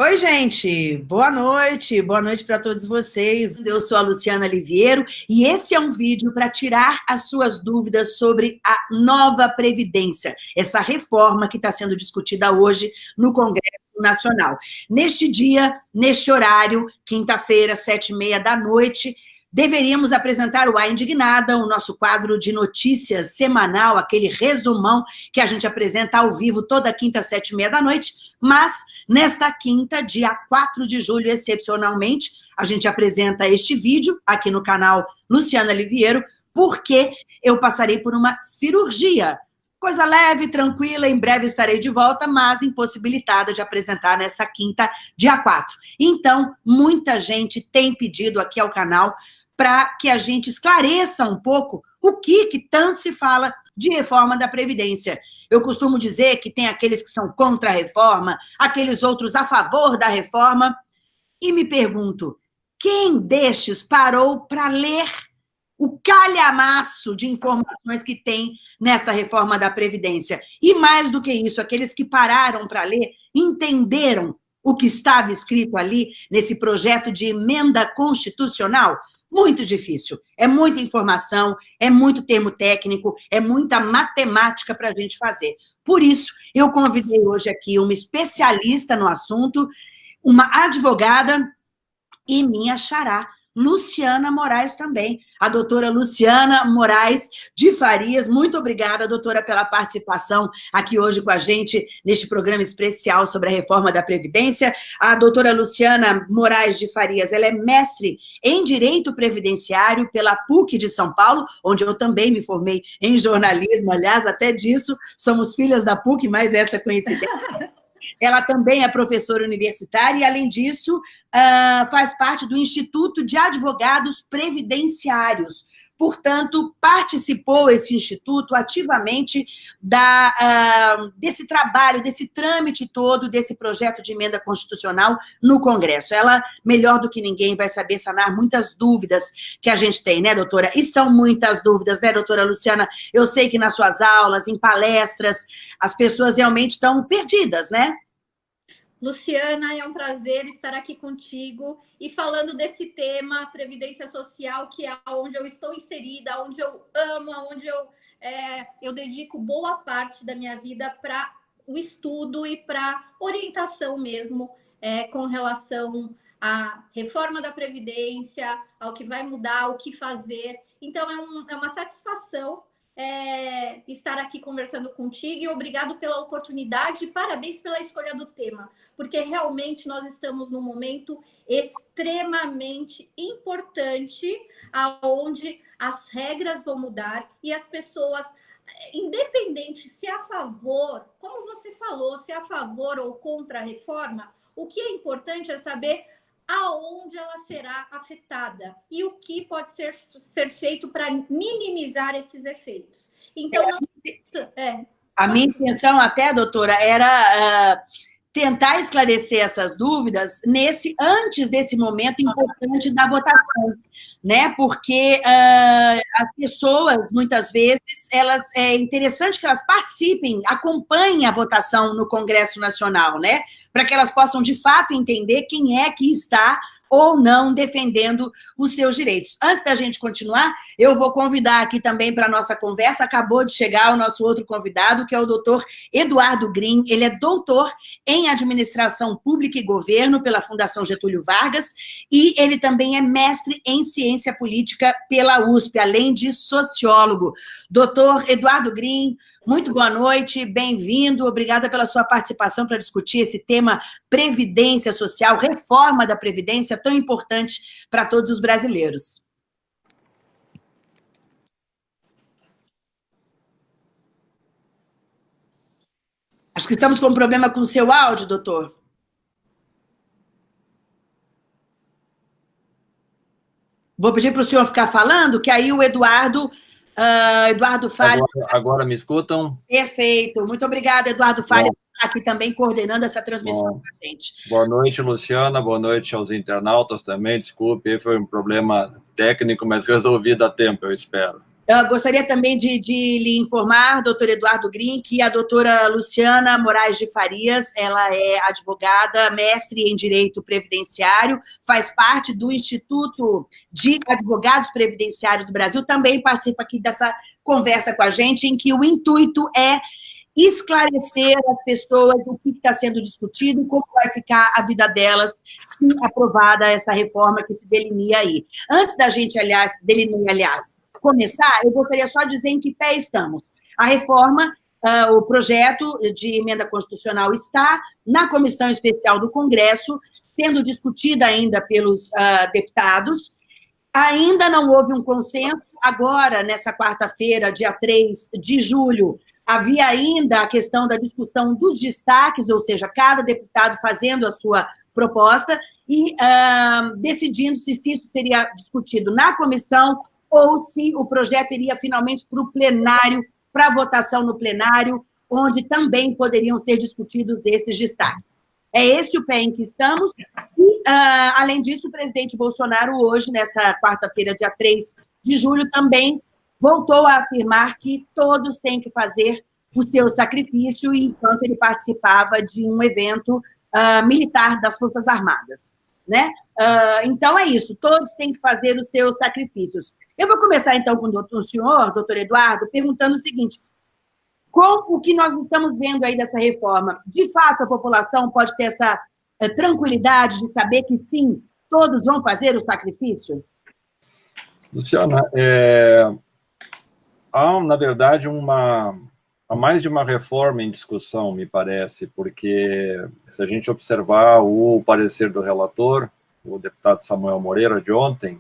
Oi, gente, boa noite para todos vocês. Eu sou a Luciana Liviero e esse é um vídeo para tirar as suas dúvidas sobre a nova Previdência, essa reforma que está sendo discutida hoje no Congresso Nacional. Neste dia, neste horário, quinta-feira, 7h30 da noite, deveríamos apresentar o A Indignada, o nosso quadro de notícias semanal, aquele resumão que a gente apresenta ao vivo toda quinta, 7h30 da noite, mas nesta quinta, dia 4 de julho, excepcionalmente, a gente apresenta este vídeo aqui no canal Luciana Liviero, porque eu passarei por uma cirurgia. Coisa leve, tranquila, em breve estarei de volta, mas impossibilitada de apresentar nessa quinta, dia 4. Então, muita gente tem pedido aqui ao canal para que a gente esclareça um pouco o que tanto se fala de reforma da Previdência. Eu costumo dizer que tem aqueles que são contra a reforma, aqueles outros a favor da reforma, e me pergunto, quem destes parou para ler o calhamaço de informações que tem nessa reforma da Previdência? E mais do que isso, aqueles que pararam para ler, entenderam o que estava escrito ali nesse projeto de emenda constitucional? Muito difícil, é muita informação, é muito termo técnico, é muita matemática para a gente fazer. Por isso, eu convidei hoje aqui uma especialista no assunto, uma advogada e minha xará, Luciana Moraes também, a doutora Luciana Moraes de Farias. Muito obrigada, doutora, pela participação aqui hoje com a gente neste programa especial sobre a reforma da Previdência. A doutora Luciana Moraes de Farias, ela é mestre em Direito Previdenciário pela PUC de São Paulo, onde eu também me formei em jornalismo, aliás, até disso, somos filhas da PUC, mas essa coincidência. Ela também é professora universitária e, além disso, faz parte do Instituto de Advogados Previdenciários. Portanto, participou esse instituto ativamente desse trabalho, desse trâmite todo, desse projeto de emenda constitucional no Congresso. Ela, melhor do que ninguém, vai saber sanar muitas dúvidas que a gente tem, né, doutora? E são muitas dúvidas, né, doutora Luciana? Eu sei que nas suas aulas, em palestras, as pessoas realmente estão perdidas, né? Luciana, é um prazer estar aqui contigo e falando desse tema, Previdência Social, que é onde eu estou inserida, onde eu amo, onde eu dedico boa parte da minha vida para o estudo e para orientação mesmo, com relação à reforma da Previdência, ao que vai mudar, o que fazer. Então, é uma satisfação estar aqui conversando contigo e obrigado pela oportunidade e parabéns pela escolha do tema, porque realmente nós estamos num momento extremamente importante onde as regras vão mudar e as pessoas, independente se é a favor, como você falou, se é a favor ou contra a reforma, o que é importante é saber aonde ela será afetada e o que pode ser feito para minimizar esses efeitos. Então, A minha intenção até, doutora, era tentar esclarecer essas dúvidas antes desse momento importante da votação, né? Porque as pessoas, muitas vezes, é interessante que elas participem, acompanhem a votação no Congresso Nacional, né? Para que elas possam, de fato, entender quem é que está ou não defendendo os seus direitos. Antes da gente continuar, eu vou convidar aqui também para a nossa conversa, acabou de chegar o nosso outro convidado, que é o doutor Eduardo Green. Ele é doutor em Administração Pública e Governo pela Fundação Getúlio Vargas e ele também é mestre em Ciência Política pela USP, além de sociólogo. Doutor Eduardo Green, muito boa noite, bem-vindo, obrigada pela sua participação para discutir esse tema Previdência Social, reforma da Previdência, tão importante para todos os brasileiros. Acho que estamos com um problema com o seu áudio, doutor. Vou pedir para o senhor ficar falando, que aí o Eduardo Falha... Agora me escutam? Perfeito. Muito obrigada, Eduardo Falha, aqui também coordenando essa transmissão com a gente. Boa noite, Luciana. Boa noite aos internautas também. Desculpe, foi um problema técnico, mas resolvido a tempo, eu espero. Eu gostaria também de lhe informar, doutor Eduardo Green, que a doutora Luciana Moraes de Farias, ela é advogada, mestre em Direito Previdenciário, faz parte do Instituto de Advogados Previdenciários do Brasil, também participa aqui dessa conversa com a gente, em que o intuito é esclarecer as pessoas o que está sendo discutido, como vai ficar a vida delas se aprovada essa reforma que se delinea aí. Antes da gente, aliás, começar, eu gostaria só de dizer em que pé estamos. A reforma, o projeto de emenda constitucional está na Comissão Especial do Congresso, sendo discutida ainda pelos deputados. Ainda não houve um consenso. Agora, nessa quarta-feira, dia 3 de julho, havia ainda a questão da discussão dos destaques, ou seja, cada deputado fazendo a sua proposta e decidindo se isso seria discutido na comissão ou se o projeto iria finalmente para o plenário, para votação no plenário, onde também poderiam ser discutidos esses destaques. É esse o pé em que estamos. E, além disso, o presidente Bolsonaro, hoje, nessa quarta-feira, dia 3 de julho, também voltou a afirmar que todos têm que fazer o seu sacrifício enquanto ele participava de um evento militar das Forças Armadas, né? Então, é isso, todos têm que fazer os seus sacrifícios. Eu vou começar, então, com o senhor, doutor Eduardo, perguntando o seguinte: com o que nós estamos vendo aí dessa reforma, de fato, a população pode ter essa tranquilidade de saber que, sim, todos vão fazer o sacrifício? Luciana, há, na verdade, há mais de uma reforma em discussão, me parece, porque se a gente observar o parecer do relator, o deputado Samuel Moreira, de ontem,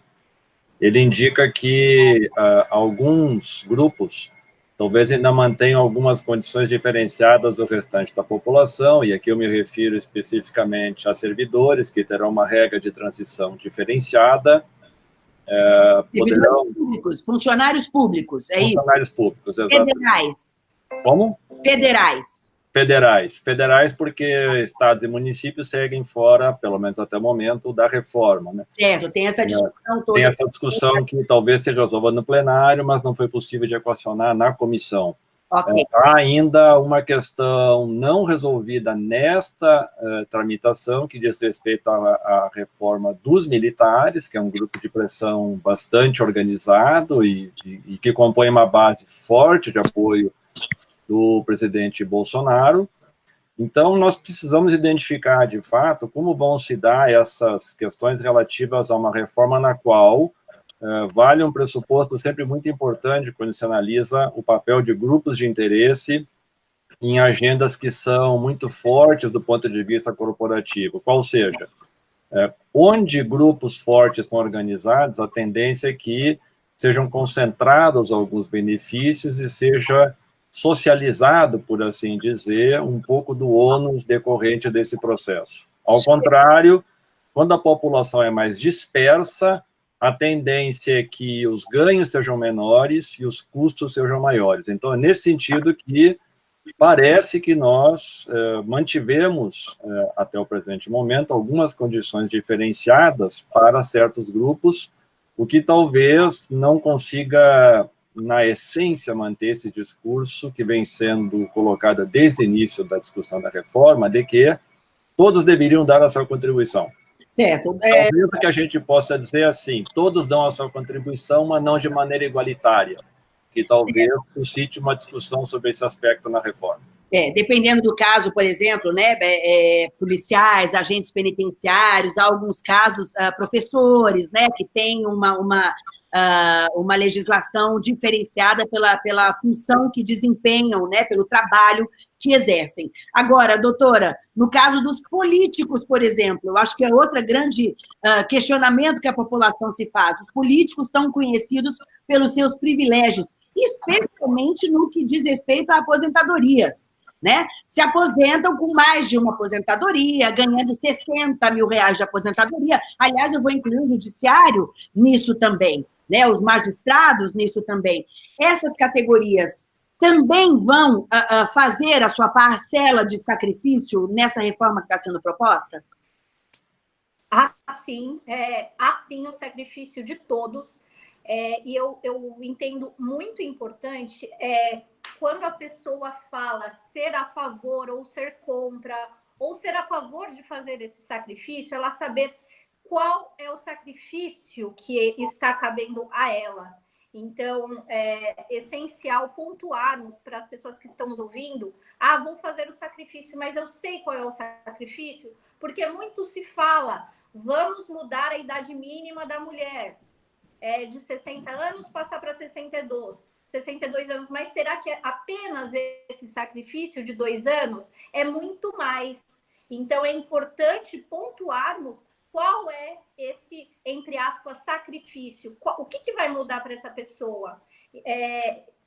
ele indica que alguns grupos talvez ainda mantenham algumas condições diferenciadas do restante da população, e aqui eu me refiro especificamente a servidores, que terão uma regra de transição diferenciada. Servidores públicos, funcionários públicos, é isso? Funcionários públicos, exatamente. Federais. Como? Federais. Federais, porque estados e municípios seguem fora, pelo menos até o momento, da reforma, né? Certo, tem essa discussão toda. Tem essa discussão que talvez se resolva no plenário, mas não foi possível de equacionar na comissão. Okay. Há ainda uma questão não resolvida nesta tramitação, que diz respeito à reforma dos militares, que é um grupo de pressão bastante organizado e que compõe uma base forte de apoio do presidente Bolsonaro. Então, nós precisamos identificar, de fato, como vão se dar essas questões relativas a uma reforma na qual vale um pressuposto sempre muito importante quando se analisa o papel de grupos de interesse em agendas que são muito fortes do ponto de vista corporativo. Qual seja, onde grupos fortes estão organizados, a tendência é que sejam concentrados alguns benefícios e seja socializado, por assim dizer, um pouco do ônus decorrente desse processo. Ao contrário, quando a população é mais dispersa, a tendência é que os ganhos sejam menores e os custos sejam maiores. Então, é nesse sentido que parece que nós mantivemos, até o presente momento, algumas condições diferenciadas para certos grupos, o que talvez não consiga, na essência, manter esse discurso que vem sendo colocado desde o início da discussão da reforma, de que todos deveriam dar a sua contribuição. Certo. Talvez que a gente possa dizer assim, todos dão a sua contribuição, mas não de maneira igualitária, que talvez suscite uma discussão sobre esse aspecto na reforma. Dependendo do caso, por exemplo, né, policiais, agentes penitenciários, há alguns casos, professores, né, que têm uma legislação diferenciada pela função que desempenham, né, pelo trabalho que exercem. Agora, doutora, no caso dos políticos, por exemplo, eu acho que é outra grande questionamento que a população se faz. Os políticos estão conhecidos pelos seus privilégios, especialmente no que diz respeito a aposentadorias, né? Se aposentam com mais de uma aposentadoria, ganhando 60 mil reais de aposentadoria. Aliás, eu vou incluir o judiciário nisso também, né? Os magistrados nisso também. Essas categorias também vão fazer a sua parcela de sacrifício nessa reforma que está sendo proposta? Assim o sacrifício de todos. E eu entendo muito importante quando a pessoa fala ser a favor ou ser contra, ou ser a favor de fazer esse sacrifício, ela saber qual é o sacrifício que está cabendo a ela. Então, é essencial pontuarmos para as pessoas que estão nos ouvindo: vou fazer o sacrifício, mas eu sei qual é o sacrifício, porque muito se fala, vamos mudar a idade mínima da mulher, de 60 anos passar para 62 anos, mas será que apenas esse sacrifício de 2 anos? É muito mais. Então, é importante pontuarmos qual é esse, entre aspas, sacrifício. O que vai mudar para essa pessoa?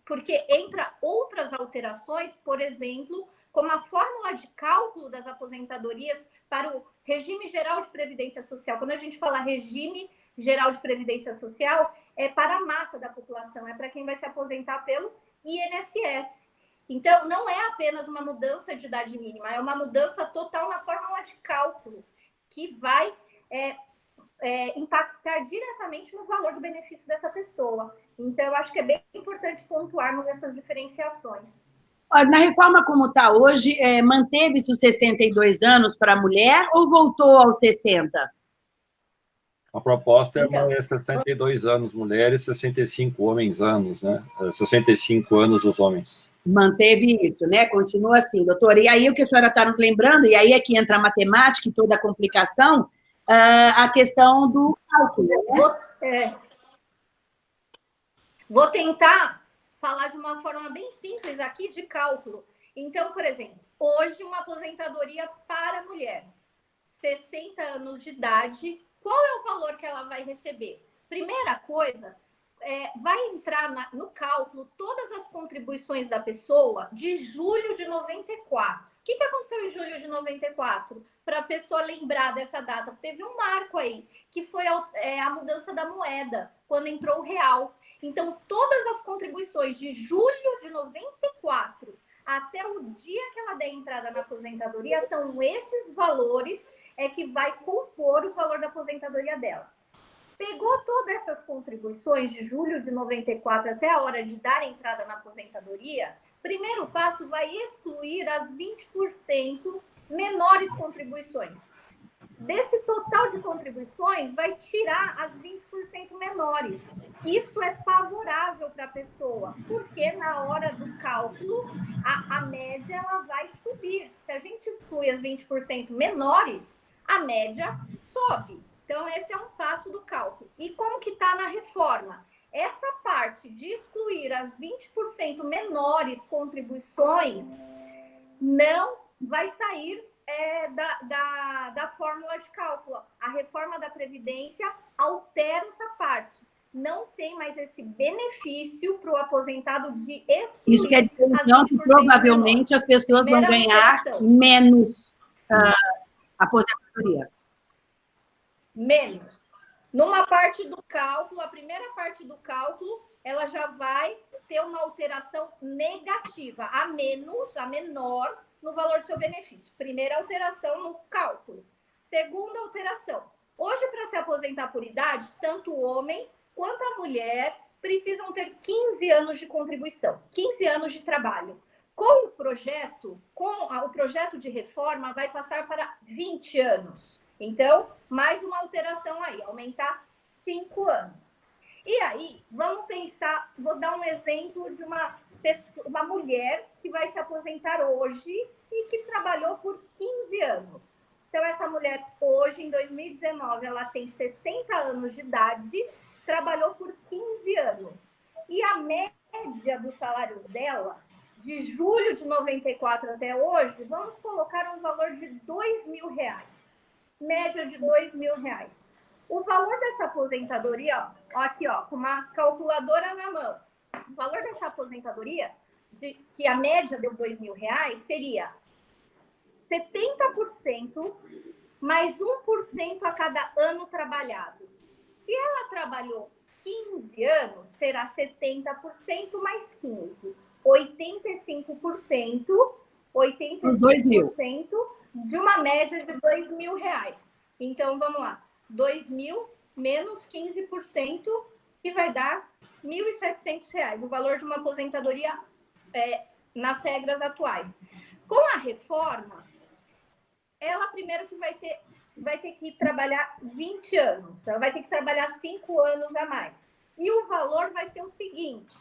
Porque entra outras alterações, por exemplo, como a fórmula de cálculo das aposentadorias para o regime geral de previdência social. Quando a gente fala regime geral de previdência social, é para a massa da população, é para quem vai se aposentar pelo INSS. Então, não é apenas uma mudança de idade mínima, é uma mudança total na fórmula de cálculo, que vai impactar diretamente no valor do benefício dessa pessoa. Então, eu acho que é bem importante pontuarmos essas diferenciações. Na reforma como está hoje, manteve-se os 62 anos para a mulher ou voltou aos 60? A proposta é 62 anos mulheres, 65 homens anos, né? 65 anos os homens. Manteve isso, né? Continua assim, doutora. E aí o que a senhora está nos lembrando, e aí é que entra a matemática e toda a complicação, a questão do cálculo, né? Vou tentar falar de uma forma bem simples aqui de cálculo. Então, por exemplo, hoje uma aposentadoria para a mulher, 60 anos de idade, qual é o valor que ela vai receber? Primeira coisa, vai entrar no cálculo todas as contribuições da pessoa de julho de 94. O que aconteceu em julho de 94? Para a pessoa lembrar dessa data, teve um marco aí, que foi a mudança da moeda, quando entrou o real. Então, todas as contribuições de julho de 94 até o dia que ela der entrada na aposentadoria, são esses valores que vai compor o valor da aposentadoria dela. Pegou todas essas contribuições de julho de 94 até a hora de dar entrada na aposentadoria, primeiro passo vai excluir as 20% menores contribuições. Desse total de contribuições, vai tirar as 20% menores. Isso é favorável para a pessoa, porque na hora do cálculo, a média ela vai subir. Se a gente exclui as 20% menores, a média sobe. Então, esse é um passo do cálculo. E como que está na reforma? Essa parte de excluir as 20% menores contribuições não vai sair da fórmula de cálculo. A reforma da Previdência altera essa parte. Não tem mais esse benefício para o aposentado de excluir. Isso quer dizer, então, que provavelmente as pessoas vão ganhar menos aposentadoria. Menos. Numa parte do cálculo, a primeira parte do cálculo, ela já vai ter uma alteração negativa, a menor, no valor do seu benefício. Primeira alteração no cálculo. Segunda alteração. Hoje, para se aposentar por idade, tanto o homem quanto a mulher precisam ter 15 anos de contribuição, 15 anos de trabalho. Com o projeto de reforma, vai passar para 20 anos. Então, mais uma alteração aí, aumentar 5 anos. E aí, vamos pensar, vou dar um exemplo de uma mulher que vai se aposentar hoje e que trabalhou por 15 anos. Então, essa mulher hoje, em 2019, ela tem 60 anos de idade, trabalhou por 15 anos. E a média dos salários dela, de julho de 94 até hoje, vamos colocar um valor de R$2.000. Média de R$2.000. O valor dessa aposentadoria, aqui, com uma calculadora na mão, o valor dessa aposentadoria, que a média deu R$2.000, seria 70% mais 1% a cada ano trabalhado. Se ela trabalhou 15 anos, será 70% mais 15%. 85% de uma média de R$2.000. Então, vamos lá. 2.000 menos 15%, que vai dar R$ 1.700, o valor de uma aposentadoria nas regras atuais. Com a reforma, ela primeiro que vai ter que trabalhar 20 anos, ela vai ter que trabalhar 5 anos a mais. E o valor vai ser o seguinte,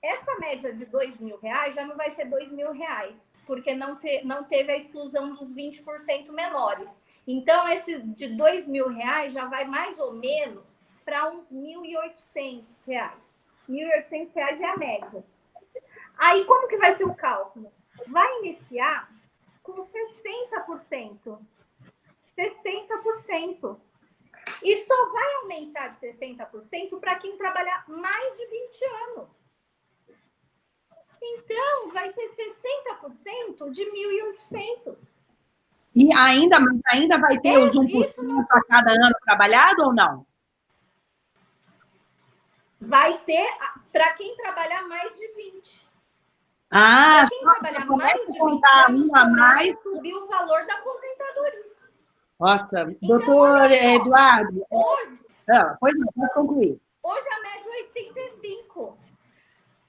essa média de R$2.000 já não vai ser R$2.000, porque não teve a exclusão dos 20% menores. Então, esse de R$2.000 já vai mais ou menos para uns R$1.800. R$1.800 é a média. Aí, como que vai ser o cálculo? Vai iniciar com 60%. 60%. E só vai aumentar de 60% para quem trabalhar mais de 20 anos. Então, vai ser 60% de 1.800. E ainda vai ter os 1% a cada ano trabalhado ou não? Vai ter para quem trabalhar mais de 20. Ah, para quem trabalhar mais de 20 anos, vai subir o valor da aposentadoria. Nossa, então, doutor Eduardo. Hoje, pois não, pode concluir. Hoje a média é 85.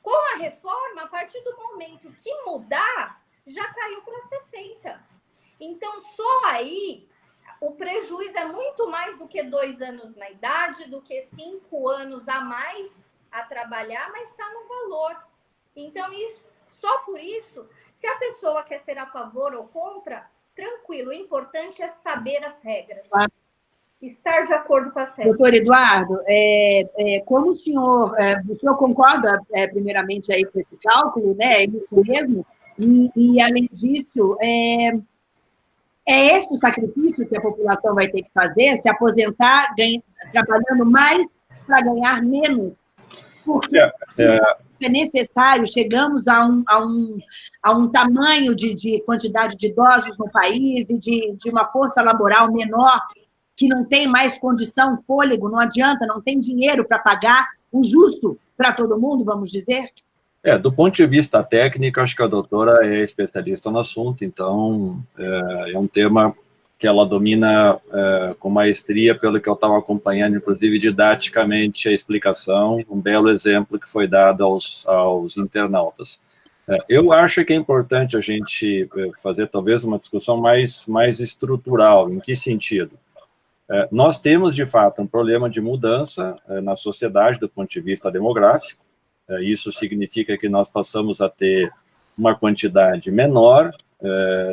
Com a reforma, a partir do momento que mudar, já caiu para 60. Então, só aí, o prejuízo é muito mais do que 2 anos na idade, do que 5 anos a mais a trabalhar, mas está no valor. Então, só por isso, se a pessoa quer ser a favor ou contra, tranquilo, o importante é saber as regras. Claro. Estar de acordo com as regras. Doutor Eduardo, como o senhor concorda, primeiramente, aí com esse cálculo, né? É isso mesmo? E além disso, é esse o sacrifício que a população vai ter que fazer, se aposentar trabalhando mais para ganhar menos? Porque é necessário, chegamos a um tamanho de quantidade de idosos no país e de uma força laboral menor, que não tem mais condição, fôlego, não adianta, não tem dinheiro para pagar o justo para todo mundo, vamos dizer? Do ponto de vista técnico, acho que a doutora é especialista no assunto, então é um tema que ela domina com maestria, pelo que eu estava acompanhando, inclusive didaticamente a explicação, um belo exemplo que foi dado aos internautas. Eu acho que é importante a gente fazer talvez uma discussão mais estrutural. Em que sentido? Nós temos, de fato, um problema de mudança na sociedade do ponto de vista demográfico. Isso significa que nós passamos a ter uma quantidade menor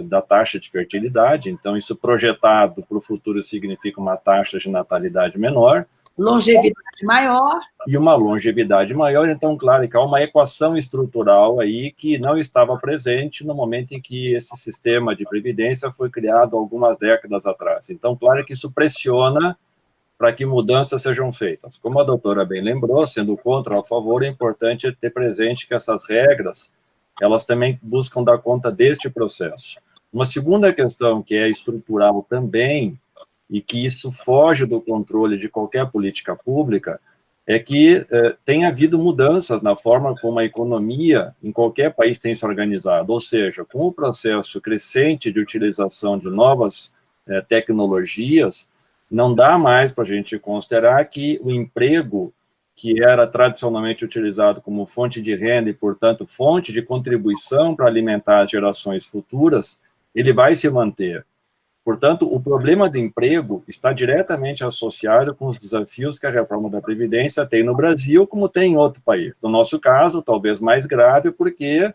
da taxa de fertilidade, então isso projetado para o futuro significa uma taxa de natalidade menor. Longevidade maior. E uma longevidade maior, então, claro, que há uma equação estrutural aí que não estava presente no momento em que esse sistema de previdência foi criado algumas décadas atrás. Então, claro que isso pressiona para que mudanças sejam feitas. Como a doutora bem lembrou, sendo contra ou a favor, é importante ter presente que essas regras, elas também buscam dar conta deste processo. Uma segunda questão que é estrutural também, e que isso foge do controle de qualquer política pública, é que tem havido mudanças na forma como a economia em qualquer país tem se organizado, ou seja, com o processo crescente de utilização de novas tecnologias, não dá mais para a gente considerar que o emprego, que era tradicionalmente utilizado como fonte de renda e, portanto, fonte de contribuição para alimentar as gerações futuras, ele vai se manter. Portanto, o problema do emprego está diretamente associado com os desafios que a reforma da Previdência tem no Brasil, como tem em outro país. No nosso caso, talvez mais grave, porque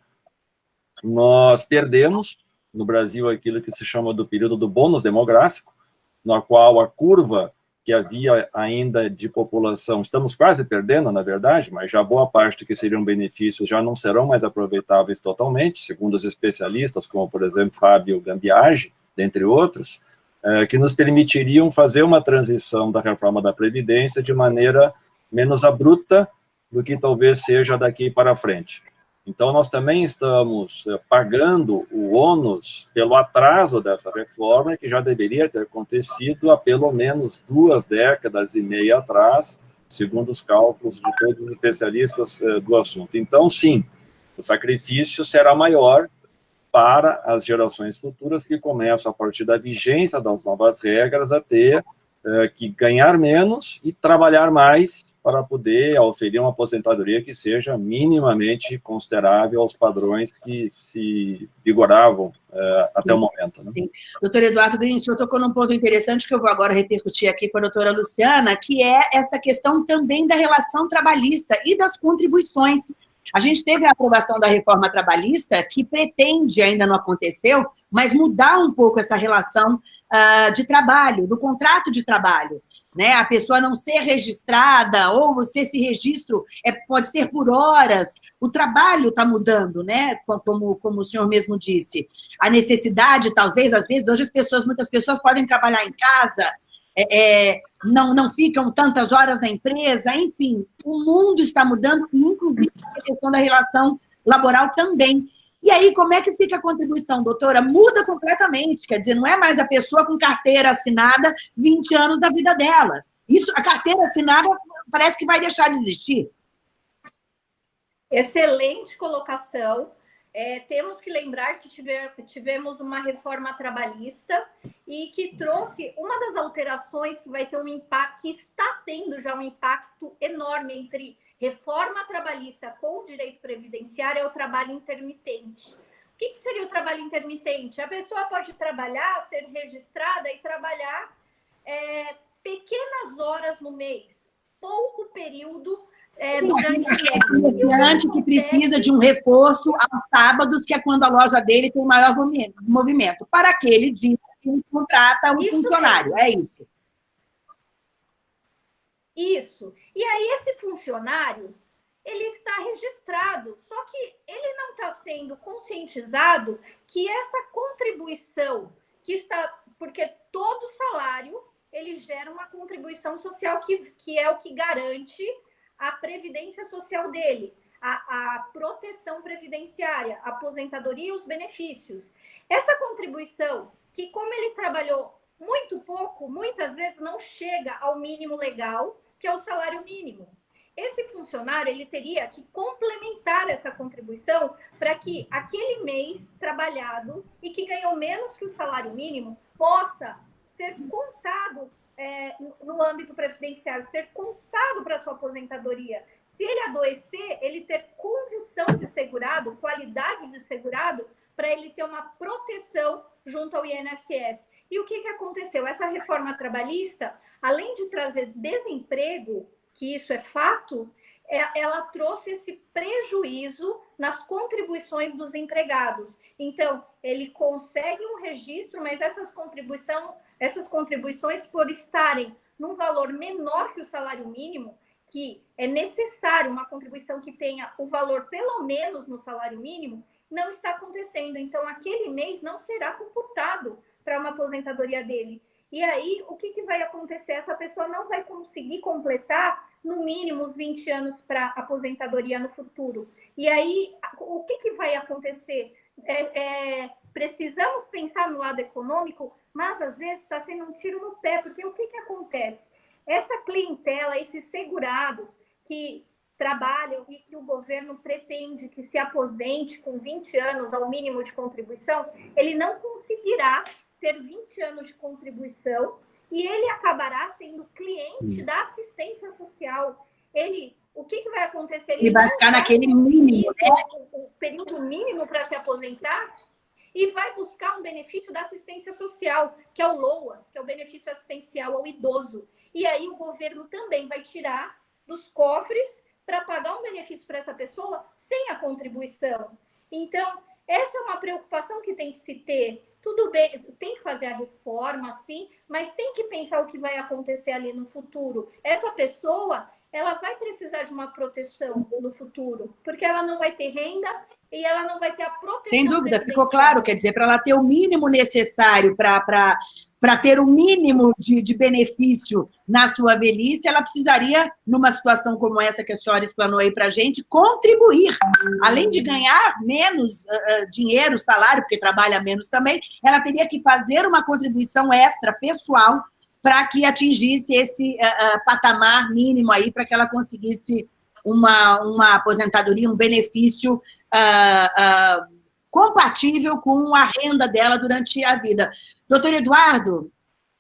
nós perdemos, no Brasil, aquilo que se chama do período do bônus demográfico, na qual a curva que havia ainda de população, estamos quase perdendo, na verdade, mas já boa parte do que seriam benefícios já não serão mais aproveitáveis totalmente, segundo os especialistas, como, por exemplo, Fábio Gambiage, dentre outros, que nos permitiriam fazer uma transição da reforma da Previdência de maneira menos abrupta do que talvez seja daqui para frente. Então, nós também estamos pagando o ônus pelo atraso dessa reforma, que já deveria ter acontecido há pelo menos 2 décadas e meia atrás, segundo os cálculos de todos os especialistas do assunto. Então, sim, o sacrifício será maior para as gerações futuras que começam, a partir da vigência das novas regras, a ter que ganhar menos e trabalhar mais para poder oferir uma aposentadoria que seja minimamente considerável aos padrões que se vigoravam até o momento. Né? Sim. Doutor Eduardo Green, o senhor tocou num ponto interessante que eu vou agora repercutir aqui com a doutora Luciana, que é essa questão também da relação trabalhista e das contribuições. A gente teve a aprovação da reforma trabalhista, que pretende, ainda não aconteceu, mas mudar um pouco essa relação de trabalho, do contrato de trabalho. Né? A pessoa não ser registrada, ou você se registro, pode ser por horas. O trabalho está mudando, né? Como o senhor mesmo disse. A necessidade, talvez, às vezes, hoje muitas pessoas podem trabalhar em casa, não ficam tantas horas na empresa, enfim, o mundo está mudando, inclusive essa questão da relação laboral também. E aí, como é que fica a contribuição, doutora? Muda completamente, quer dizer, não é mais a pessoa com carteira assinada 20 anos da vida dela. Isso, a carteira assinada parece que vai deixar de existir. Excelente colocação. Temos que lembrar que tivemos uma reforma trabalhista e que trouxe uma das alterações que vai ter um impacto, que está tendo já um impacto enorme entre reforma trabalhista com o direito previdenciário, é o trabalho intermitente. O que seria o trabalho intermitente? A pessoa pode trabalhar, ser registrada e trabalhar pequenas horas no mês, pouco período durante o mês. Comerciante que precisa de um reforço aos sábados, que é quando a loja dele tem maior movimento. Para aquele dia que contrata um funcionário, é isso. Isso. E aí esse funcionário, ele está registrado, só que ele não está sendo conscientizado que essa contribuição que está... Porque todo salário, ele gera uma contribuição social que é o que garante a previdência social dele, a proteção previdenciária, a aposentadoria e os benefícios. Essa contribuição, que como ele trabalhou muito pouco, muitas vezes não chega ao mínimo legal, que é o salário mínimo. Esse funcionário, ele teria que complementar essa contribuição para que aquele mês trabalhado e que ganhou menos que o salário mínimo possa ser contado no âmbito previdenciário, ser contado para a sua aposentadoria. Se ele adoecer, ele ter condição de segurado, qualidade de segurado, para ele ter uma proteção junto ao INSS. E o que aconteceu? Essa reforma trabalhista, além de trazer desemprego, que isso é fato, ela trouxe esse prejuízo nas contribuições dos empregados. Então, ele consegue um registro, mas essas contribuições, por estarem num valor menor que o salário mínimo, que é necessário uma contribuição que tenha o valor pelo menos no salário mínimo, não está acontecendo. Então, aquele mês não será computado para uma aposentadoria dele. E aí, o que vai acontecer? Essa pessoa não vai conseguir completar, no mínimo, os 20 anos para aposentadoria no futuro. E aí, o que vai acontecer? Precisamos pensar no lado econômico, mas, às vezes, está sendo um tiro no pé, porque o que acontece? Essa clientela, esses segurados que trabalham e que o governo pretende que se aposente com 20 anos ao mínimo de contribuição, ele não conseguirá ter 20 anos de contribuição e ele acabará sendo cliente da assistência social. O que vai acontecer? Ele vai ficar naquele mínimo, né? O período mínimo para se aposentar e vai buscar um benefício da assistência social, que é o LOAS, que é o benefício assistencial ao idoso. E aí o governo também vai tirar dos cofres para pagar um benefício para essa pessoa sem a contribuição. Então, essa é uma preocupação que tem que se ter. Tudo bem, tem que fazer a reforma, sim, mas tem que pensar o que vai acontecer ali no futuro. Essa pessoa, ela vai precisar de uma proteção no futuro, porque ela não vai ter renda e ela não vai ter a proteção. Sem dúvida, ficou claro, quer dizer, para ela ter o mínimo necessário para ter o mínimo de benefício na sua velhice, ela precisaria, numa situação como essa que a senhora explanou aí para a gente, contribuir. Além de ganhar menos dinheiro, salário, porque trabalha menos também, ela teria que fazer uma contribuição extra, pessoal, para que atingisse esse patamar mínimo aí, para que ela conseguisse uma aposentadoria, um benefício compatível com a renda dela durante a vida. Doutor Eduardo,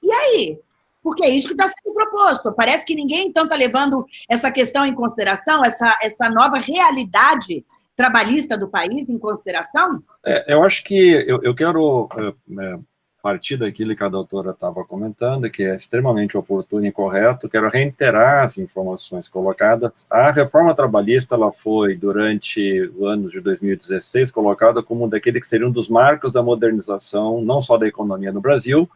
e aí? Porque é isso que está sendo proposto. Parece que ninguém, então, está levando essa questão em consideração, essa nova realidade trabalhista do país em consideração? Eu acho que eu quero partir daquilo que a doutora estava comentando, que é extremamente oportuno e correto. Quero reiterar as informações colocadas. A reforma trabalhista, ela foi, durante o ano de 2016, colocada como daquele que seria um dos marcos da modernização, não só da economia no Brasil,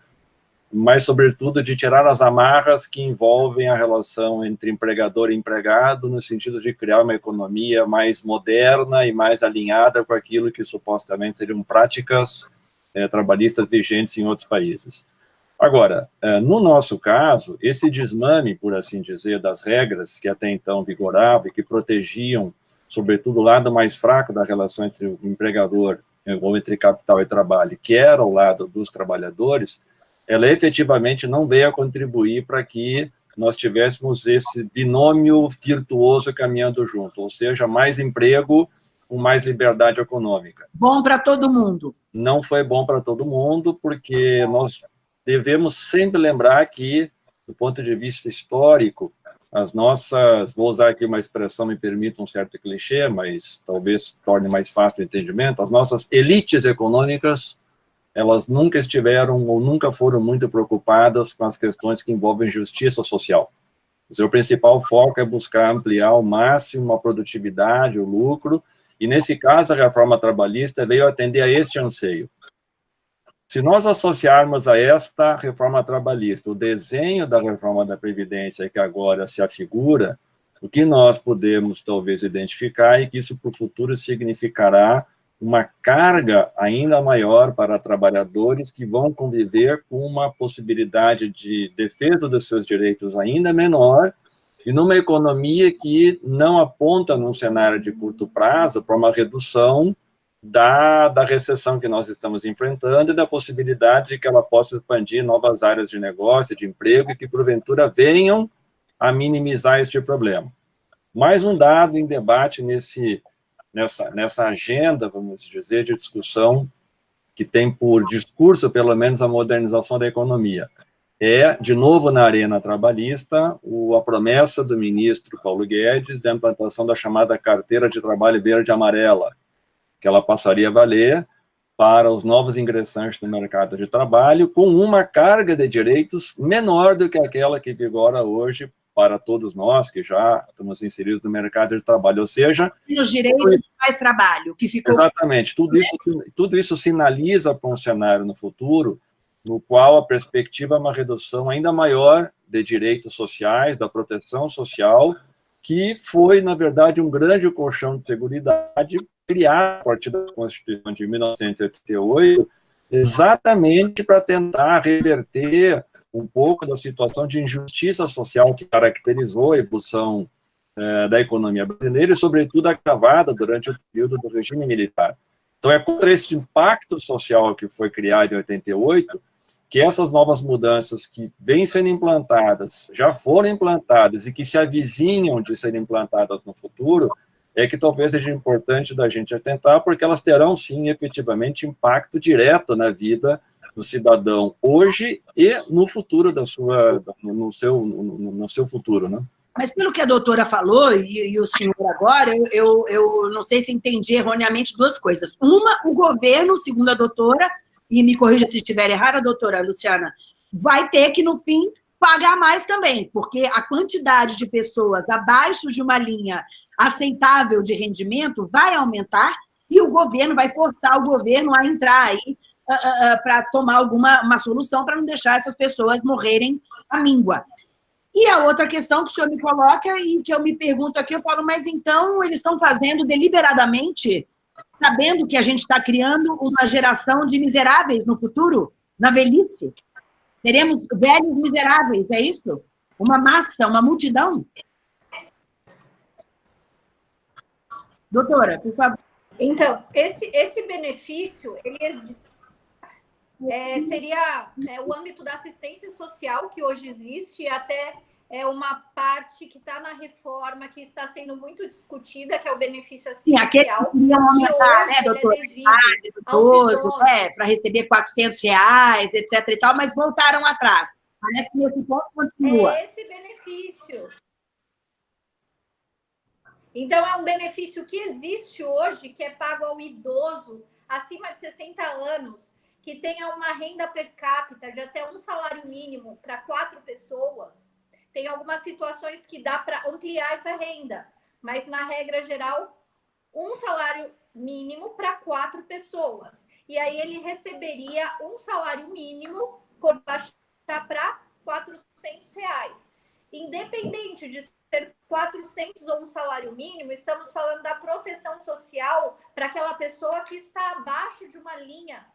mas, sobretudo, de tirar as amarras que envolvem a relação entre empregador e empregado, no sentido de criar uma economia mais moderna e mais alinhada com aquilo que supostamente seriam práticas trabalhistas vigentes em outros países. Agora, no nosso caso, esse desmame, por assim dizer, das regras que até então vigoravam e que protegiam, sobretudo, o lado mais fraco da relação entre o empregador, ou entre capital e trabalho, que era o lado dos trabalhadores, ela efetivamente não veio a contribuir para que nós tivéssemos esse binômio virtuoso caminhando junto, ou seja, mais emprego com mais liberdade econômica. Bom para todo mundo. Não foi bom para todo mundo, porque nós devemos sempre lembrar que, do ponto de vista histórico, as nossas, vou usar aqui uma expressão, me permita um certo clichê, mas talvez torne mais fácil o entendimento, as nossas elites econômicas, elas nunca estiveram ou nunca foram muito preocupadas com as questões que envolvem justiça social. O seu principal foco é buscar ampliar ao máximo a produtividade, o lucro, e nesse caso a reforma trabalhista veio atender a este anseio. Se nós associarmos a esta reforma trabalhista o desenho da reforma da Previdência que agora se afigura, o que nós podemos talvez identificar é que isso para o futuro significará uma carga ainda maior para trabalhadores que vão conviver com uma possibilidade de defesa dos seus direitos ainda menor e numa economia que não aponta num cenário de curto prazo para uma redução da recessão que nós estamos enfrentando e da possibilidade de que ela possa expandir novas áreas de negócio, de emprego e que, porventura, venham a minimizar este problema. Mais um dado em debate nessa agenda, vamos dizer, de discussão que tem por discurso, pelo menos, a modernização da economia. De novo, na arena trabalhista, a promessa do ministro Paulo Guedes da implantação da chamada Carteira de Trabalho Verde e Amarela, que ela passaria a valer para os novos ingressantes no mercado de trabalho, com uma carga de direitos menor do que aquela que vigora hoje para todos nós que já estamos inseridos no mercado de trabalho, ou seja... Os direitos de mais trabalho, que ficou... Exatamente, tudo isso sinaliza para um cenário no futuro, no qual a perspectiva é uma redução ainda maior de direitos sociais, da proteção social, que foi, na verdade, um grande colchão de seguridade criado a partir da Constituição de 1988, exatamente para tentar reverter um pouco da situação de injustiça social que caracterizou a evolução da economia brasileira e, sobretudo, agravada durante o período do regime militar. Então, é contra esse impacto social que foi criado em 88 que essas novas mudanças que vêm sendo implantadas, já foram implantadas e que se avizinham de serem implantadas no futuro, é que talvez seja importante da gente atentar, porque elas terão, sim, efetivamente, impacto direto na vida do cidadão hoje e no futuro no seu futuro, né? Mas pelo que a doutora falou, e o senhor agora, eu não sei se entendi erroneamente duas coisas. Uma, o governo, segundo a doutora, e me corrija se estiver errada, doutora Luciana, vai ter que, no fim, pagar mais também, porque a quantidade de pessoas abaixo de uma linha aceitável de rendimento vai aumentar e o governo vai forçar o governo a entrar aí para tomar uma solução para não deixar essas pessoas morrerem à míngua. E a outra questão que o senhor me coloca e que eu me pergunto aqui, eu falo, mas então eles estão fazendo deliberadamente, sabendo que a gente está criando uma geração de miseráveis no futuro, na velhice? Teremos velhos miseráveis, é isso? Uma massa, uma multidão? Doutora, por favor. Então, esse benefício, ele seria o âmbito da assistência social que hoje existe, até uma parte que está na reforma, que está sendo muito discutida, que é o benefício assistencial. Sim, aquele que queriam aumentar, né, doutora? Para receber R$400, etc. e tal, mas voltaram atrás. Parece que nesse ponto continua. É esse benefício. Então, é um benefício que existe hoje, que é pago ao idoso acima de 60 anos, que tenha uma renda per capita de até um salário mínimo para 4 pessoas. Tem algumas situações que dá para ampliar essa renda, mas, na regra geral, um salário mínimo para 4 pessoas. E aí ele receberia um salário mínimo por baixar para R$400. Independente de ser 400 ou um salário mínimo, estamos falando da proteção social para aquela pessoa que está abaixo de uma linha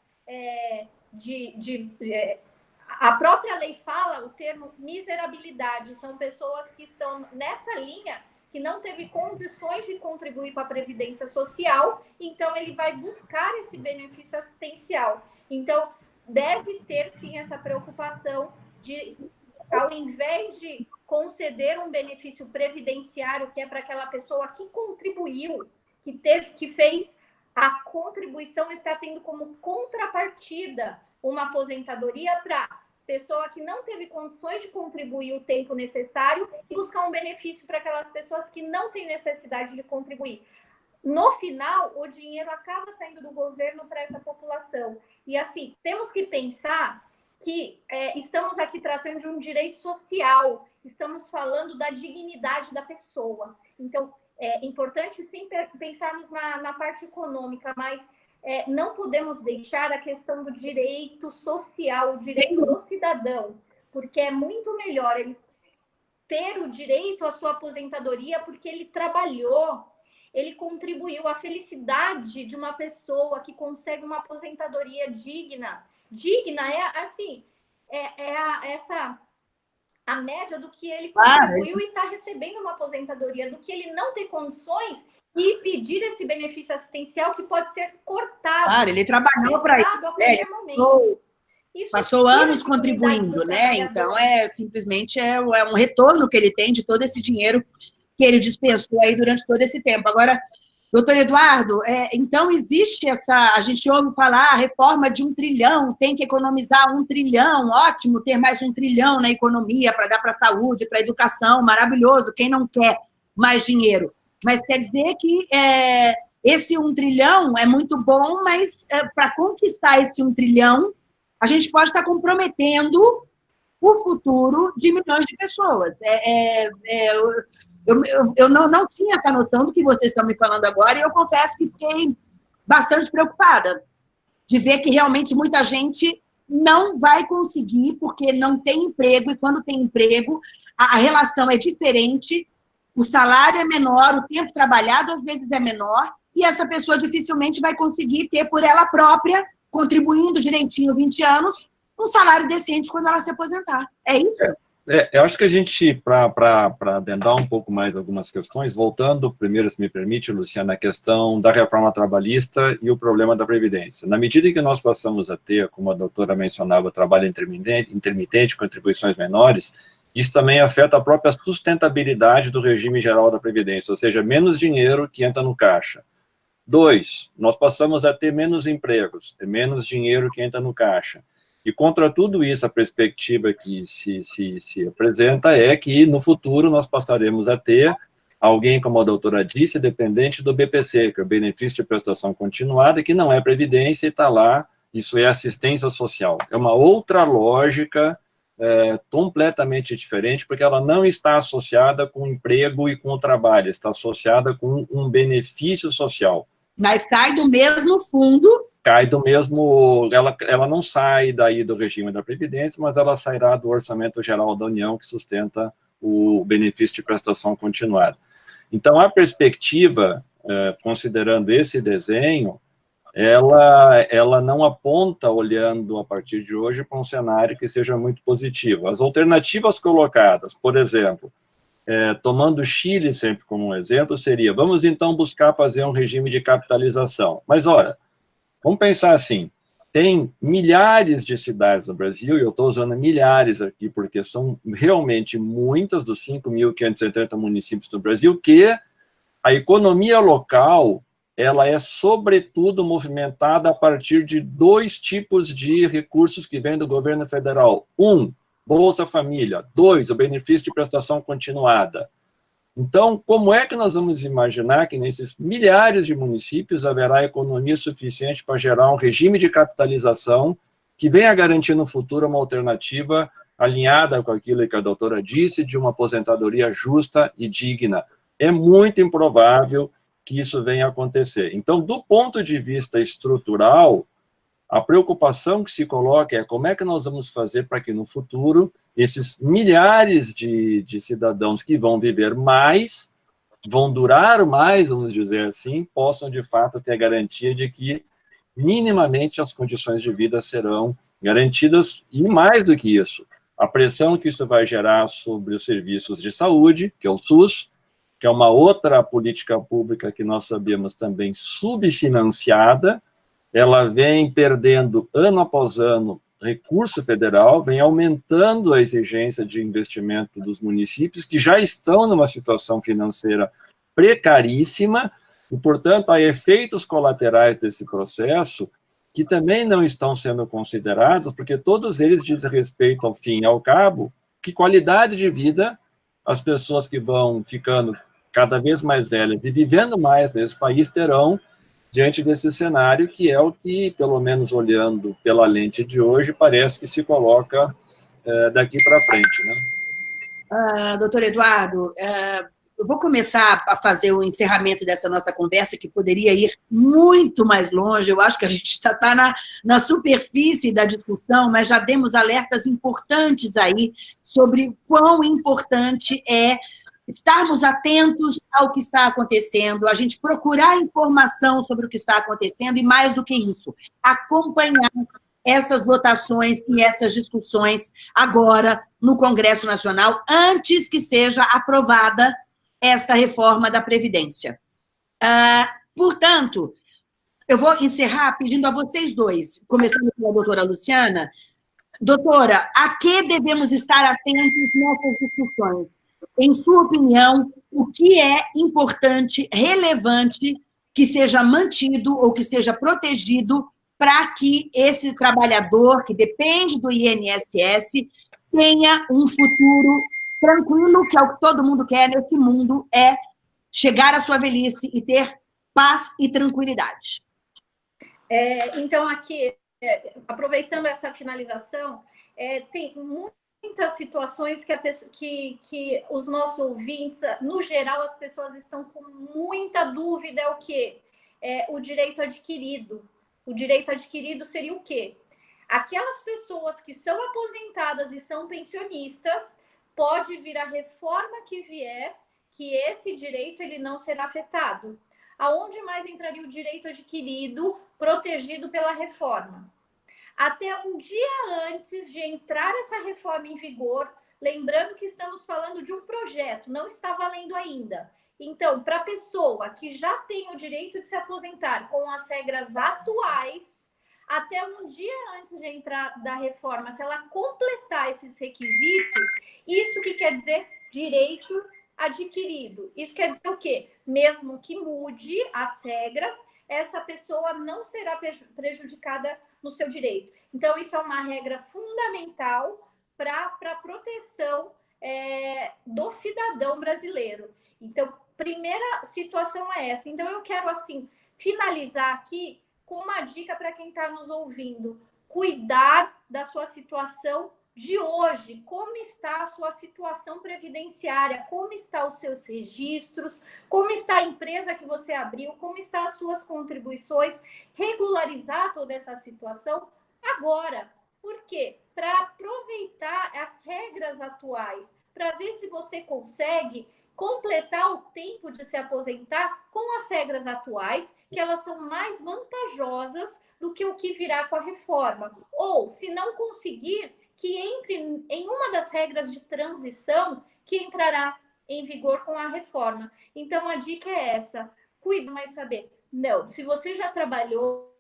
a própria lei fala o termo miserabilidade, são pessoas que estão nessa linha que não teve condições de contribuir para a Previdência Social, então ele vai buscar esse benefício assistencial. Então, deve ter, sim, essa preocupação de, ao invés de conceder um benefício previdenciário, que é para aquela pessoa que contribuiu, que fez a contribuição e está tendo como contrapartida uma aposentadoria para pessoa que não teve condições de contribuir o tempo necessário e buscar um benefício para aquelas pessoas que não têm necessidade de contribuir. No final, o dinheiro acaba saindo do governo para essa população. E, assim, temos que pensar que estamos aqui tratando de um direito social, estamos falando da dignidade da pessoa. Então, é importante, sim, pensarmos na parte econômica, mas não podemos deixar a questão do direito social, o direito do cidadão, porque é muito melhor ele ter o direito à sua aposentadoria porque ele trabalhou, ele contribuiu à felicidade de uma pessoa que consegue uma aposentadoria digna. Digna é, assim, a média do que ele contribuiu e está recebendo uma aposentadoria, do que ele não tem condições e pedir esse benefício assistencial que pode ser cortado. Claro, ele trabalhou para isso. Passou anos contribuindo, né? Então, simplesmente um retorno que ele tem de todo esse dinheiro que ele dispensou aí durante todo esse tempo. Agora, doutor Eduardo, então existe a gente ouve falar a reforma de 1 trilhão, tem que economizar 1 trilhão, ótimo ter mais 1 trilhão na economia para dar para a saúde, para a educação, maravilhoso, quem não quer mais dinheiro? Mas quer dizer que esse 1 trilhão é muito bom, mas para conquistar esse 1 trilhão, a gente pode estar comprometendo o futuro de milhões de pessoas. Eu não tinha essa noção do que vocês estão me falando agora, e eu confesso que fiquei bastante preocupada de ver que realmente muita gente não vai conseguir, porque não tem emprego, e quando tem emprego, a relação é diferente, o salário é menor, o tempo trabalhado às vezes é menor, e essa pessoa dificilmente vai conseguir ter por ela própria, contribuindo direitinho 20 anos, um salário decente quando ela se aposentar. É isso? Eu acho que a gente, para adentrar um pouco mais algumas questões, voltando primeiro, se me permite, Luciana, a questão da reforma trabalhista e o problema da Previdência. Na medida em que nós passamos a ter, como a doutora mencionava, trabalho intermitente, contribuições menores, isso também afeta a própria sustentabilidade do regime geral da Previdência, ou seja, menos dinheiro que entra no caixa. 2, nós passamos a ter menos empregos, ter menos dinheiro que entra no caixa. E contra tudo isso, a perspectiva que se apresenta é que, no futuro, nós passaremos a ter alguém, como a doutora disse, dependente do BPC, que é o Benefício de Prestação Continuada, que não é previdência e está lá, isso é assistência social. É uma outra lógica completamente diferente, porque ela não está associada com o emprego e com o trabalho, está associada com um benefício social. Mas sai do mesmo fundo. Cai do mesmo, ela não sai daí do regime da Previdência, mas ela sairá do Orçamento Geral da União, que sustenta o benefício de prestação continuada. Então, a perspectiva, considerando esse desenho, ela não aponta, olhando a partir de hoje, para um cenário que seja muito positivo. As alternativas colocadas, por exemplo, tomando o Chile sempre como um exemplo, seria, vamos então buscar fazer um regime de capitalização. Mas, ora, vamos pensar assim, tem milhares de cidades no Brasil, e eu estou usando milhares aqui, porque são realmente muitas dos 5.570 municípios do Brasil, que a economia local, ela é, sobretudo, movimentada a partir de 2 tipos de recursos que vêm do governo federal. Bolsa Família. 2, o benefício de prestação continuada. Então, como é que nós vamos imaginar que nesses milhares de municípios haverá economia suficiente para gerar um regime de capitalização que venha garantir no futuro uma alternativa alinhada com aquilo que a doutora disse, de uma aposentadoria justa e digna? É muito improvável que isso venha a acontecer. Então, do ponto de vista estrutural, a preocupação que se coloca é como é que nós vamos fazer para que no futuro esses milhares de cidadãos que vão viver mais, vão durar mais, vamos dizer assim, possam de fato ter a garantia de que minimamente as condições de vida serão garantidas, e mais do que isso, a pressão que isso vai gerar sobre os serviços de saúde, que é o SUS, que é uma outra política pública que nós sabemos também subfinanciada, ela vem perdendo ano após ano recurso federal, vem aumentando a exigência de investimento dos municípios, que já estão numa situação financeira precaríssima, e, portanto, há efeitos colaterais desse processo que também não estão sendo considerados, porque todos eles dizem respeito, ao fim e ao cabo, que qualidade de vida as pessoas que vão ficando cada vez mais velhas e vivendo mais nesse país terão diante desse cenário, que é o que, pelo menos olhando pela lente de hoje, parece que se coloca daqui para frente, né? Doutor Eduardo, eu vou começar a fazer o encerramento dessa nossa conversa, que poderia ir muito mais longe. Eu acho que a gente está na superfície da discussão, mas já demos alertas importantes aí sobre quão importante é estarmos atentos ao que está acontecendo, a gente procurar informação sobre o que está acontecendo e, mais do que isso, acompanhar essas votações e essas discussões agora no Congresso Nacional, antes que seja aprovada esta reforma da Previdência. Portanto, eu vou encerrar pedindo a vocês dois, começando pela doutora Luciana. Doutora, a que devemos estar atentos nessas discussões? Em sua opinião, o que é importante, relevante, que seja mantido ou que seja protegido para que esse trabalhador, que depende do INSS, tenha um futuro tranquilo, que é o que todo mundo quer nesse mundo, é chegar à sua velhice e ter paz e tranquilidade? Então, aqui, aproveitando essa finalização, tem muitas situações que os nossos ouvintes, no geral, as pessoas estão com muita dúvida, é o quê? O direito adquirido. O direito adquirido seria o quê? Aquelas pessoas que são aposentadas e são pensionistas, pode vir a reforma que vier, que esse direito ele não será afetado. Aonde mais entraria o direito adquirido, protegido pela reforma? Até um dia antes de entrar essa reforma em vigor, lembrando que estamos falando de um projeto, não está valendo ainda. Então, para a pessoa que já tem o direito de se aposentar com as regras atuais, até um dia antes de entrar da reforma, se ela completar esses requisitos, isso que quer dizer direito adquirido. Isso quer dizer o quê? Mesmo que mude as regras, essa pessoa não será prejudicada no seu direito. Então, isso é uma regra fundamental para a proteção do cidadão brasileiro. Então, primeira situação é essa. Então, eu quero, assim, finalizar aqui com uma dica para quem está nos ouvindo. Cuidar da sua situação de hoje, como está a sua situação previdenciária, como estão os seus registros, como está a empresa que você abriu, como estão as suas contribuições, regularizar toda essa situação agora. Por quê? Para aproveitar as regras atuais, para ver se você consegue completar o tempo de se aposentar com as regras atuais, que elas são mais vantajosas do que o que virá com a reforma. Ou, se não conseguir, que entre em uma das regras de transição que entrará em vigor com a reforma. Então, a dica é essa. Cuide, mas saber. Não, se você já trabalhou,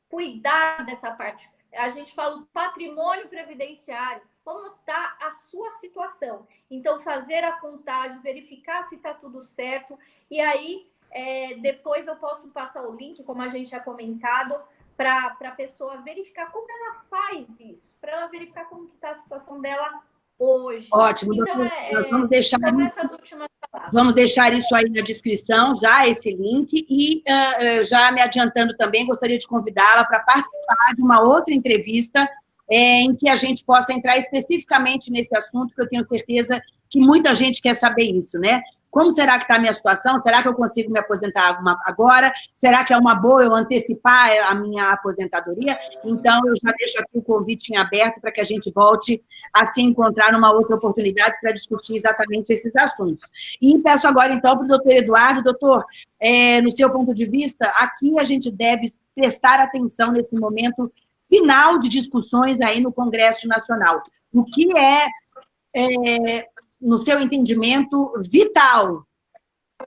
cuidar dessa parte. A gente fala do patrimônio previdenciário, como está a sua situação. Então, fazer a contagem, verificar se está tudo certo. E aí, depois eu posso passar o link, como a gente já comentado, para a pessoa verificar como ela faz isso, para ela verificar como está a situação dela hoje. Ótimo, então, nós vamos deixar essas últimas palavras. Vamos deixar isso aí na descrição, já esse link, e já me adiantando também, gostaria de convidá-la para participar de uma outra entrevista em que a gente possa entrar especificamente nesse assunto, que eu tenho certeza que muita gente quer saber isso, né? Como será que está a minha situação? Será que eu consigo me aposentar agora? Será que é uma boa eu antecipar a minha aposentadoria? Então, eu já deixo aqui o convite em aberto para que a gente volte a se encontrar numa outra oportunidade para discutir exatamente esses assuntos. E peço agora, então, para o doutor Eduardo. Doutor, no seu ponto de vista, aqui a gente deve prestar atenção nesse momento final de discussões aí no Congresso Nacional. O que no seu entendimento, vital,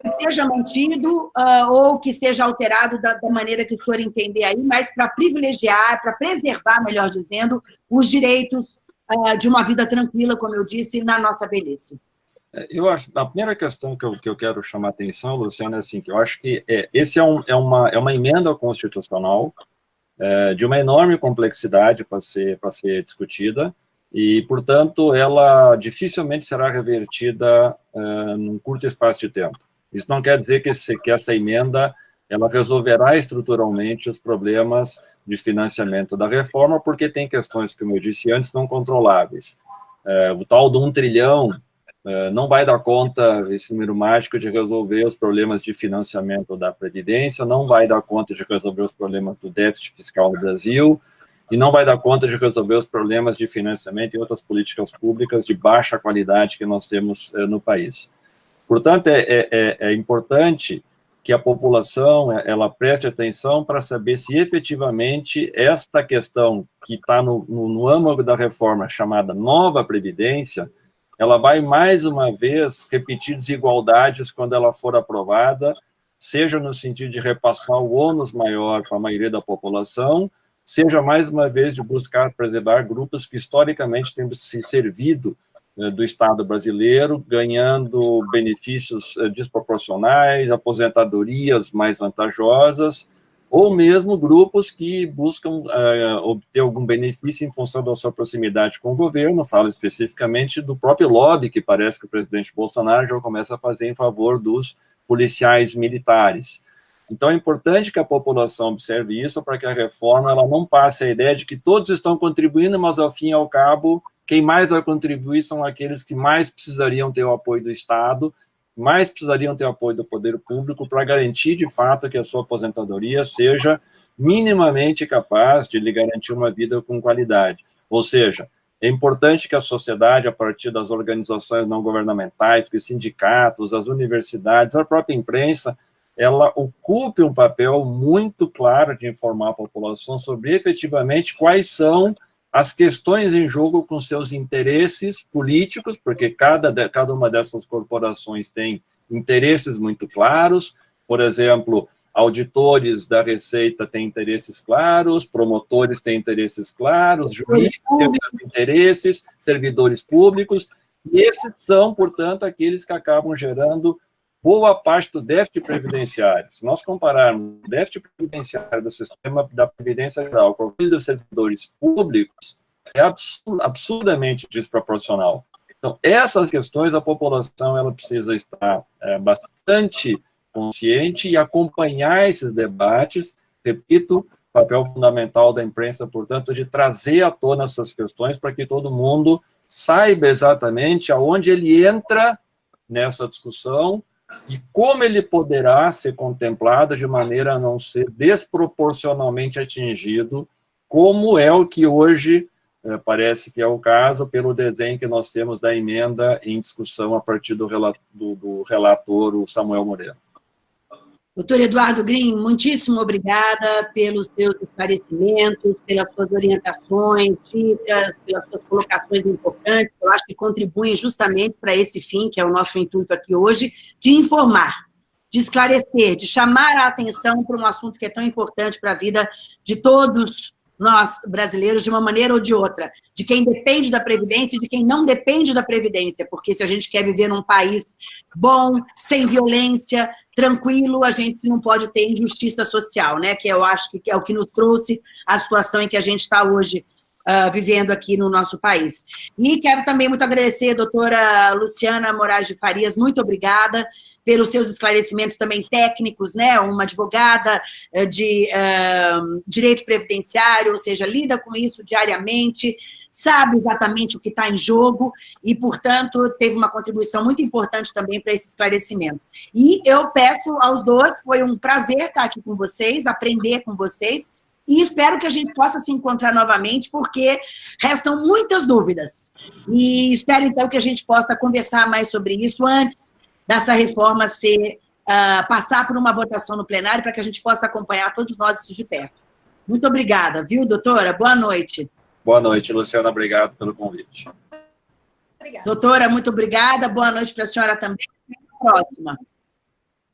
que seja mantido ou que seja alterado da maneira que o senhor entender aí, mas para privilegiar, para preservar, melhor dizendo, os direitos de uma vida tranquila, como eu disse, na nossa velhice. Eu acho, a primeira questão que eu quero chamar a atenção, Luciana, é assim, que eu acho que esse é uma emenda constitucional de uma enorme complexidade para ser discutida, e, portanto, ela dificilmente será revertida num curto espaço de tempo. Isso não quer dizer que essa emenda ela resolverá estruturalmente os problemas de financiamento da reforma, porque tem questões, como eu disse antes, não controláveis. O tal do 1 trilhão não vai dar conta, esse número mágico, de resolver os problemas de financiamento da Previdência, não vai dar conta de resolver os problemas do déficit fiscal no Brasil, e não vai dar conta de resolver os problemas de financiamento e outras políticas públicas de baixa qualidade que nós temos no país. Portanto, é importante que a população ela preste atenção para saber se efetivamente esta questão que está no âmago da reforma chamada Nova Previdência, ela vai mais uma vez repetir desigualdades quando ela for aprovada, seja no sentido de repassar o ônus maior para a maioria da população, seja mais uma vez de buscar preservar grupos que historicamente têm se servido do Estado brasileiro, ganhando benefícios desproporcionais, aposentadorias mais vantajosas, ou mesmo grupos que buscam obter algum benefício em função da sua proximidade com o governo. Falo especificamente do próprio lobby que parece que o presidente Bolsonaro já começa a fazer em favor dos policiais militares. Então, é importante que a população observe isso para que a reforma ela não passe a ideia de que todos estão contribuindo, mas, ao fim e ao cabo, quem mais vai contribuir são aqueles que mais precisariam ter o apoio do Estado, mais precisariam ter o apoio do poder público para garantir, de fato, que a sua aposentadoria seja minimamente capaz de lhe garantir uma vida com qualidade. Ou seja, é importante que a sociedade, a partir das organizações não governamentais, os sindicatos, as universidades, a própria imprensa, ela ocupe um papel muito claro de informar a população sobre efetivamente quais são as questões em jogo com seus interesses políticos, porque cada uma dessas corporações tem interesses muito claros. Por exemplo, auditores da Receita têm interesses claros, promotores têm interesses claros, juízes têm interesses, servidores públicos, e esses são, portanto, aqueles que acabam gerando boa parte do déficit previdenciário. Se nós compararmos o déficit previdenciário do sistema da Previdência Geral com o dos servidores públicos, é absurdamente desproporcional. Então, essas questões, a população ela precisa estar bastante consciente e acompanhar esses debates. Repito, papel fundamental da imprensa, portanto, de trazer à tona essas questões para que todo mundo saiba exatamente aonde ele entra nessa discussão e como ele poderá ser contemplado de maneira a não ser desproporcionalmente atingido, como é o que hoje parece que é o caso, pelo desenho que nós temos da emenda em discussão a partir do relator o Samuel Moreira. Doutor Eduardo Green, muitíssimo obrigada pelos seus esclarecimentos, pelas suas orientações, dicas, pelas suas colocações importantes, que eu acho que contribuem justamente para esse fim, que é o nosso intuito aqui hoje, de informar, de esclarecer, de chamar a atenção para um assunto que é tão importante para a vida de todos nós, brasileiros, de uma maneira ou de outra, de quem depende da Previdência e de quem não depende da Previdência, porque se a gente quer viver num país bom, sem violência, tranquilo, a gente não pode ter injustiça social, né? Que eu acho que é o que nos trouxe a situação em que a gente está hoje vivendo aqui no nosso país. E quero também muito agradecer a doutora Luciana Moraes de Farias, muito obrigada pelos seus esclarecimentos também técnicos, né? Uma advogada de direito previdenciário, ou seja, lida com isso diariamente, sabe exatamente o que está em jogo e, portanto, teve uma contribuição muito importante também para esse esclarecimento. E eu peço aos dois, foi um prazer estar aqui com vocês, aprender com vocês, e espero que a gente possa se encontrar novamente, porque restam muitas dúvidas. E espero, então, que a gente possa conversar mais sobre isso antes dessa reforma passar por uma votação no plenário, para que a gente possa acompanhar todos nós isso de perto. Muito obrigada, viu, doutora? Boa noite. Boa noite, Luciana. Obrigado pelo convite. Obrigada. Doutora, muito obrigada. Boa noite para a senhora também. Até a próxima.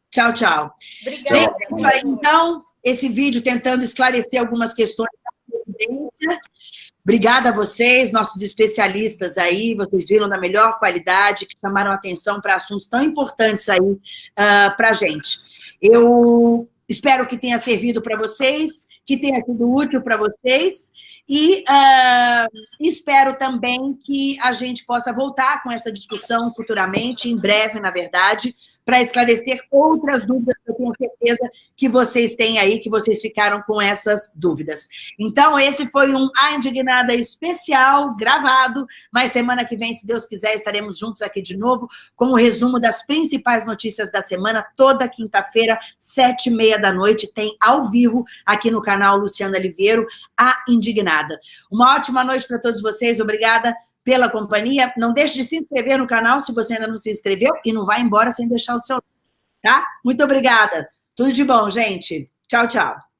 Tchau, tchau. Obrigada. Gente, é isso aí, então. Esse vídeo tentando esclarecer algumas questões da Previdência. Obrigada a vocês, nossos especialistas aí, vocês viram da melhor qualidade, que chamaram atenção para assuntos tão importantes aí para a gente. Eu espero que tenha servido para vocês, que tenha sido útil para vocês, e espero também que a gente possa voltar com essa discussão futuramente, em breve, na verdade, para esclarecer outras dúvidas que eu tenho certeza que vocês têm aí, que vocês ficaram com essas dúvidas. Então, esse foi um A Indignada especial, gravado, mas semana que vem, se Deus quiser, estaremos juntos aqui de novo, com o resumo das principais notícias da semana, toda quinta-feira, 7h30 da noite, tem ao vivo, aqui no canal Luciana Liviero, A Indignada. Uma ótima noite para todos vocês, obrigada pela companhia. Não deixe de se inscrever no canal se você ainda não se inscreveu e não vai embora sem deixar o seu like, tá? Muito obrigada. Tudo de bom, gente. Tchau, tchau.